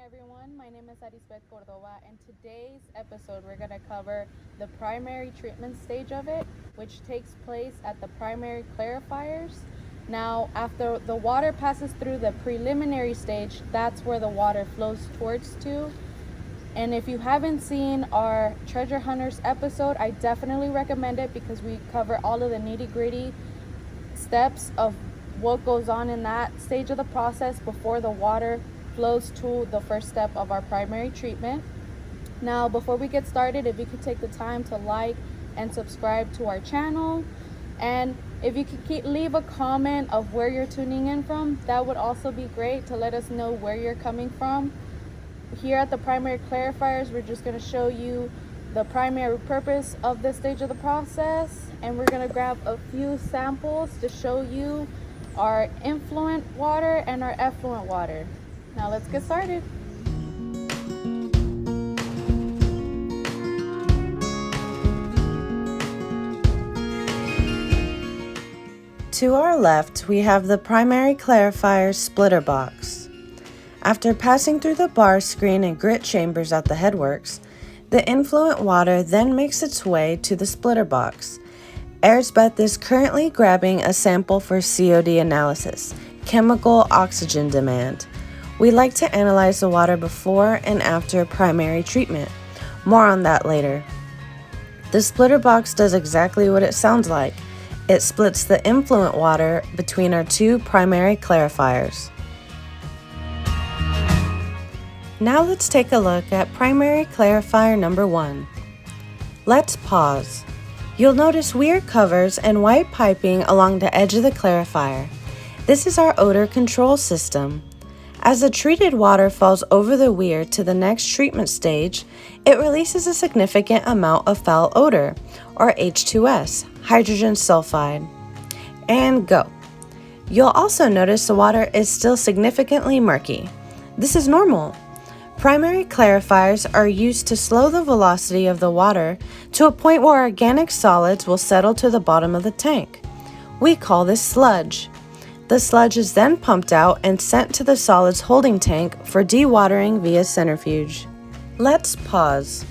Everyone, my name is Arisbeth Cordova, and today's episode we're going to cover the primary treatment stage of it, which takes place at the primary clarifiers. Now, after the water passes through the preliminary stage, that's where the water flows towards to. And if you haven't seen our Treasure Hunters episode, I definitely recommend it because we cover all of the nitty-gritty steps of what goes on in that stage of the process before the water flows to the first step of our primary treatment. Now, before we get started, if you could take the time to like and subscribe to our channel, and if you could leave a comment of where you're tuning in from, that would also be great to let us know where you're coming from. Here at the primary clarifiers, we're just going to show you the primary purpose of this stage of the process, and we're going to grab a few samples to show you our influent water and our effluent water. Now let's get started. To our left, we have the primary clarifier splitter box. After passing through the bar screen and grit chambers at the headworks, the influent water then makes its way to the splitter box. Arisbeth is currently grabbing a sample for COD analysis, chemical oxygen demand. We like to analyze the water before and after primary treatment. More on that later. The splitter box does exactly what it sounds like. It splits the influent water between our two primary clarifiers. Now let's take a look at primary clarifier number 1. Let's pause. You'll notice weird covers and white piping along the edge of the clarifier. This is our odor control system. As the treated water falls over the weir to the next treatment stage, it releases a significant amount of foul odor, or H2S, hydrogen sulfide. And go. You'll also notice the water is still significantly murky. This is normal. Primary clarifiers are used to slow the velocity of the water to a point where organic solids will settle to the bottom of the tank. We call this sludge. The sludge is then pumped out and sent to the solids holding tank for dewatering via centrifuge. Let's pause.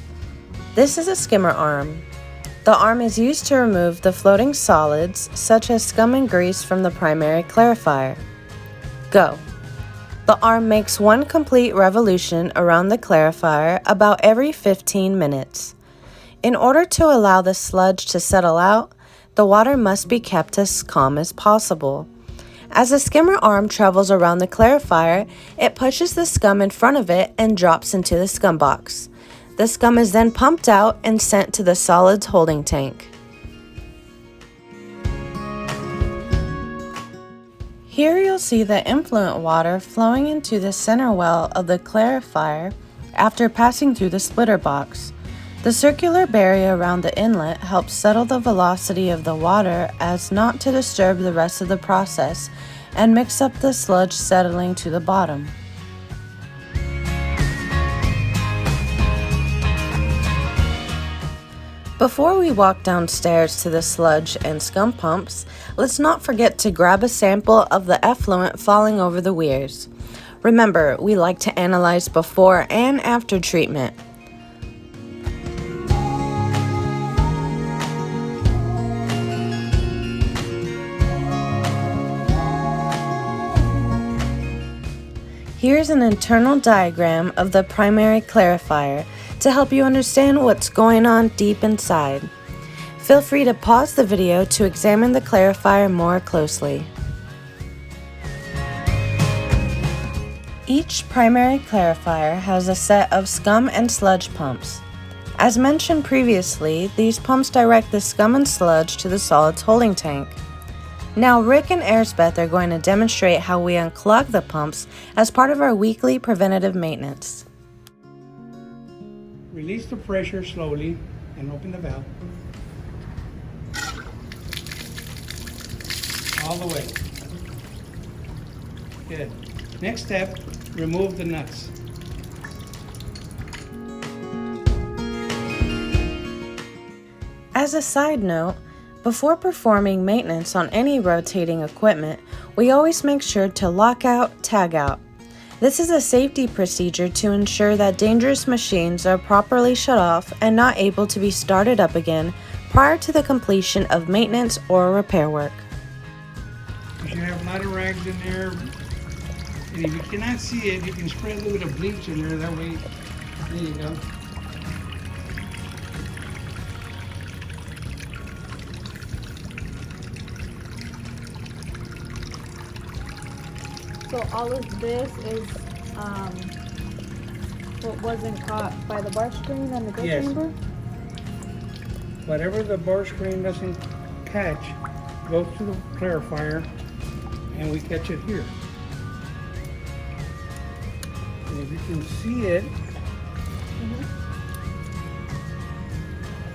This is a skimmer arm. The arm is used to remove the floating solids, such as scum and grease, from the primary clarifier. Go. The arm makes one complete revolution around the clarifier about every 15 minutes. In order to allow the sludge to settle out, the water must be kept as calm as possible. As the skimmer arm travels around the clarifier, it pushes the scum in front of it and drops into the scum box. The scum is then pumped out and sent to the solids holding tank. Here you'll see the influent water flowing into the center well of the clarifier after passing through the splitter box. The circular barrier around the inlet helps settle the velocity of the water as not to disturb the rest of the process and mix up the sludge settling to the bottom. Before we walk downstairs to the sludge and scum pumps, let's not forget to grab a sample of the effluent falling over the weirs. Remember, we like to analyze before and after treatment. Here's an internal diagram of the primary clarifier to help you understand what's going on deep inside. Feel free to pause the video to examine the clarifier more closely. Each primary clarifier has a set of scum and sludge pumps. As mentioned previously, these pumps direct the scum and sludge to the solids holding tank. Now Rick and Airsbeth are going to demonstrate how we unclog the pumps as part of our weekly preventative maintenance. Release the pressure slowly and open the valve. All the way. Good. Next step, remove the nuts. As a side note, before performing maintenance on any rotating equipment, we always make sure to lock out, tag out. This is a safety procedure to ensure that dangerous machines are properly shut off and not able to be started up again prior to the completion of maintenance or repair work. You should have a lot of rags in there, and if you cannot see it, you can spray a little bit of bleach in there, that way, there you go. So all of this is what wasn't caught by the bar screen and the good Yes. chamber? Whatever the bar screen doesn't catch goes to the clarifier, and we catch it here. And if you can see it,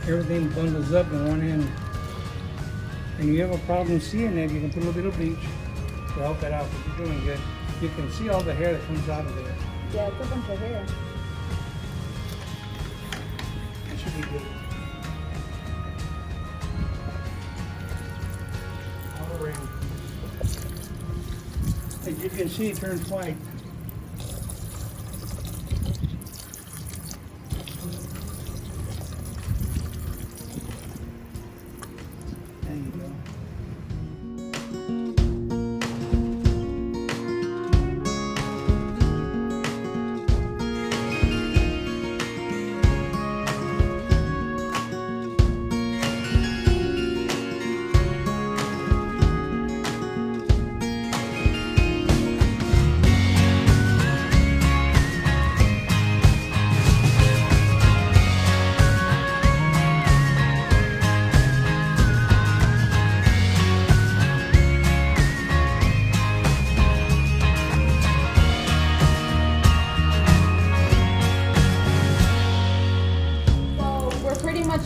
everything bundles up in one end. And you have a problem seeing it, you can put a little bit of bleach to help it out, but you're doing good. You can see all the hair that comes out of there. Yeah, it's a bunch of hair. It should be good. All around. As you can see, it turns white. There you go.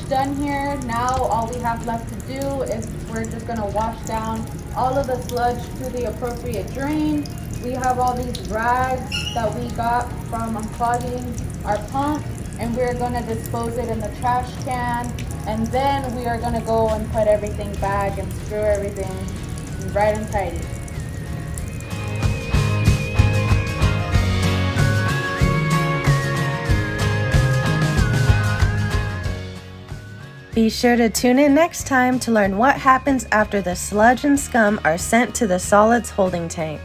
Done here. Now all we have left to do is we're just going to wash down all of the sludge to the appropriate drain. We have all these rags that we got from unclogging our pump, and we're going to dispose it in the trash can, and then we are going to go and put everything back and screw everything right and tidy. Be sure to tune in next time to learn what happens after the sludge and scum are sent to the solids holding tank.